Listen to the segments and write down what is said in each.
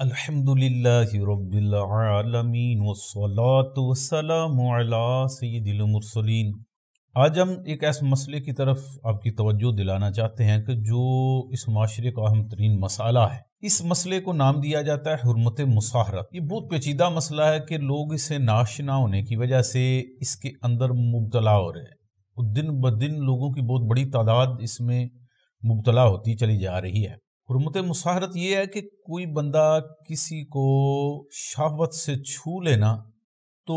الحمدللہ رب العالمین والصلاة والسلام علی سید المرسلین۔ آج ہم ایک ایسے مسئلے کی طرف آپ کی توجہ دلانا چاہتے ہیں کہ جو اس معاشرے کا اہم ترین مسئلہ ہے۔ اس مسئلے کو نام دیا جاتا ہے حرمت مصاہرت۔ یہ بہت پیچیدہ مسئلہ ہے کہ لوگ اسے ناشنا ہونے کی وجہ سے اس کے اندر مبتلا ہو رہے ہیں، اور دن بدن لوگوں کی بہت بڑی تعداد اس میں مبتلا ہوتی چلی جا رہی ہے۔ حرمت مصاہرت یہ ہے کہ کوئی بندہ کسی کو شہوت سے چھو لینا تو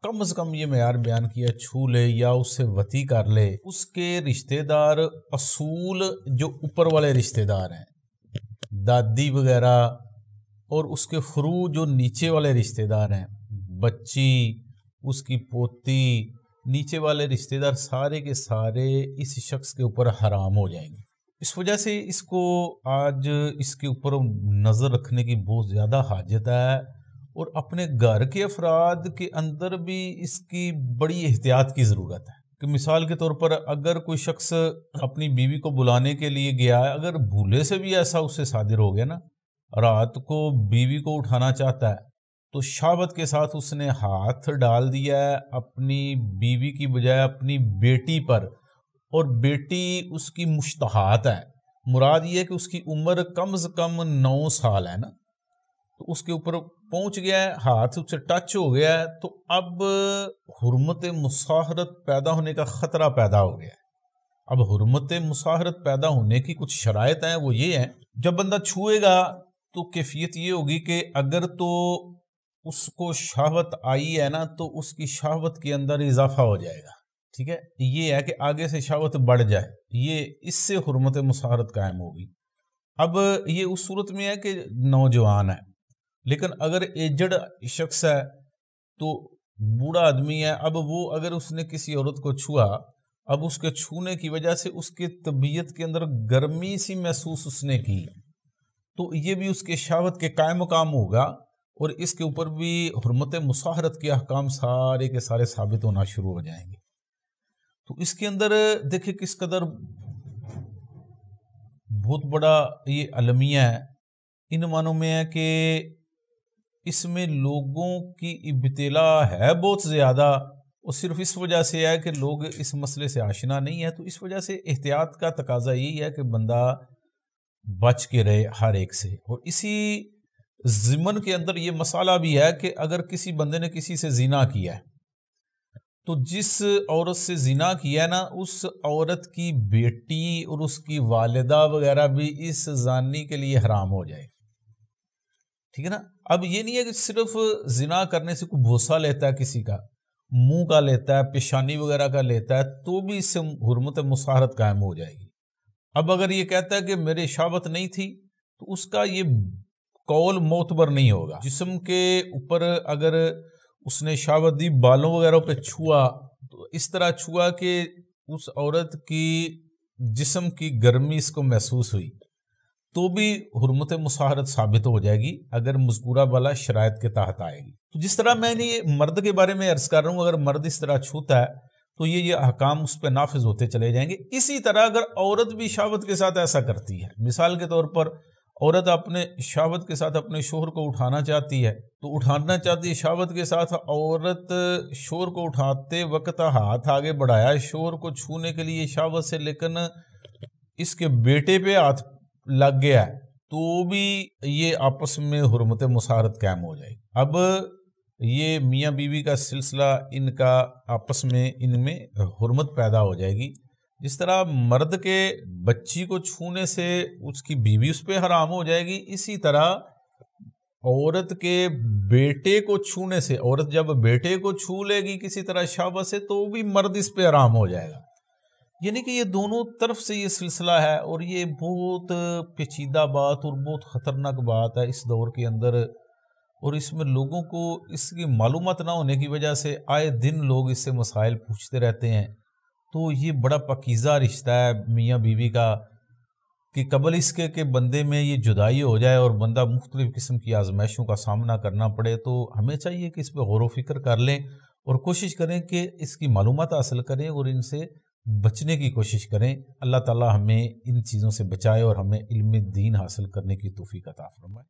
کم از کم یہ معیار بیان کیا چھو لے یا اس سے وطی کر لے، اس کے رشتہ دار اصول جو اوپر والے رشتہ دار ہیں، دادی وغیرہ، اور اس کے فرو جو نیچے والے رشتہ دار ہیں، بچی، اس کی پوتی، نیچے والے رشتہ دار سارے کے سارے اس شخص کے اوپر حرام ہو جائیں گے۔ اس وجہ سے اس کو آج اس کے اوپر نظر رکھنے کی بہت زیادہ حاجت ہے، اور اپنے گھر کے افراد کے اندر بھی اس کی بڑی احتیاط کی ضرورت ہے۔ کہ مثال کے طور پر اگر کوئی شخص اپنی بیوی کو بلانے کے لیے گیا ہے، اگر بھولے سے بھی ایسا اس سے صادر ہو گیا نا، رات کو بیوی کو اٹھانا چاہتا ہے تو شہوت کے ساتھ اس نے ہاتھ ڈال دیا ہے اپنی بیوی کی بجائے اپنی بیٹی پر، اور بیٹی اس کی مشتہات ہے، مراد یہ ہے کہ اس کی عمر کم از کم 9 سال ہے نا، تو اس کے اوپر پہنچ گیا ہے، ہاتھ اس سے ٹچ ہو گیا ہے، تو اب حرمت مصاہرت پیدا ہونے کا خطرہ پیدا ہو گیا ہے۔ اب حرمت مصاہرت پیدا ہونے کی کچھ شرائط ہیں، وہ یہ ہیں، جب بندہ چھوئے گا تو کیفیت یہ ہوگی کہ اگر تو اس کو شہوت آئی ہے نا تو اس کی شہوت کے اندر اضافہ ہو جائے گا، ٹھیک ہے، یہ ہے کہ آگے سے شہوت بڑھ جائے، یہ اس سے حرمت مصاہرت قائم ہوگی۔ اب یہ اس صورت میں ہے کہ نوجوان ہے، لیکن اگر ایجڈ شخص ہے تو بوڑھا آدمی ہے، اب وہ اگر اس نے کسی عورت کو چھوا، اب اس کے چھونے کی وجہ سے اس کے طبیعت کے اندر گرمی سی محسوس اس نے کی، تو یہ بھی اس کے شہوت کے قائم مقام ہوگا، اور اس کے اوپر بھی حرمت مصاہرت کے احکام سارے کے سارے ثابت ہونا شروع ہو جائیں گے۔ تو اس کے اندر دیکھیں کس قدر بہت بڑا یہ المیہ ہے، ان معنوں میں ہے کہ اس میں لوگوں کی ابتلا ہے بہت زیادہ، اور صرف اس وجہ سے ہے کہ لوگ اس مسئلے سے آشنا نہیں ہے، تو اس وجہ سے احتیاط کا تقاضا یہی ہے کہ بندہ بچ کے رہے ہر ایک سے۔ اور اسی ضمن کے اندر یہ مسئلہ بھی ہے کہ اگر کسی بندے نے کسی سے زنا کیا ہے تو جس عورت سے زنا کیا ہے نا، اس عورت کی بیٹی اور اس کی والدہ وغیرہ بھی اس زانی کے لیے حرام ہو جائے، ٹھیک ہے نا۔ اب یہ نہیں ہے کہ صرف زنا کرنے سے کوئی بوسہ لیتا ہے کسی کا، منہ کا لیتا ہے، پیشانی وغیرہ کا لیتا ہے، تو بھی اس سے حرمت مصاہرت قائم ہو جائے گی۔ اب اگر یہ کہتا ہے کہ میرے شہوت نہیں تھی تو اس کا یہ قول معتبر نہیں ہوگا۔ جسم کے اوپر اگر اس نے شہوت دی، بالوں وغیرہ پہ چھوا، تو اس طرح چھوا کہ اس عورت کی جسم کی گرمی اس کو محسوس ہوئی، تو بھی حرمت مصاہرت ثابت ہو جائے گی اگر مذکورہ والا شرائط کے تحت آئے گی۔ تو جس طرح میں نے مرد کے بارے میں عرض کر رہا ہوں، اگر مرد اس طرح چھوتا ہے تو یہ احکام اس پہ نافذ ہوتے چلے جائیں گے۔ اسی طرح اگر عورت بھی شہوت کے ساتھ ایسا کرتی ہے، مثال کے طور پر عورت اپنے شہوت کے ساتھ اپنے شوہر کو اٹھانا چاہتی ہے، تو اٹھانا چاہتی ہے شہوت کے ساتھ، عورت شوہر کو اٹھاتے وقت ہاتھ آگے بڑھایا شوہر کو چھونے کے لیے شہوت سے، لیکن اس کے بیٹے پہ ہاتھ لگ گیا ہے، تو بھی یہ آپس میں حرمت مصاہرت قائم ہو جائے گی۔ اب یہ میاں بیوی کا سلسلہ، ان کا آپس میں ان میں حرمت پیدا ہو جائے گی۔ جس طرح مرد کے بچی کو چھونے سے اس کی بیوی اس پہ حرام ہو جائے گی، اسی طرح عورت کے بیٹے کو چھونے سے، عورت جب بیٹے کو چھو لے گی کسی طرح شہوت سے، تو بھی مرد اس پہ حرام ہو جائے گا۔ یعنی کہ یہ دونوں طرف سے یہ سلسلہ ہے، اور یہ بہت پیچیدہ بات اور بہت خطرناک بات ہے اس دور کے اندر، اور اس میں لوگوں کو اس کی معلومات نہ ہونے کی وجہ سے آئے دن لوگ اس سے مسائل پوچھتے رہتے ہیں۔ تو یہ بڑا پاکیزہ رشتہ ہے میاں بیوی کا، کہ قبل اس کے کہ بندے میں یہ جدائی ہو جائے اور بندہ مختلف قسم کی آزمائشوں کا سامنا کرنا پڑے، تو ہمیں چاہیے کہ اس پہ غور و فکر کر لیں اور کوشش کریں کہ اس کی معلومات حاصل کریں اور ان سے بچنے کی کوشش کریں۔ اللہ تعالی ہمیں ان چیزوں سے بچائے اور ہمیں علم دین حاصل کرنے کی توفیق عطا فرمائے۔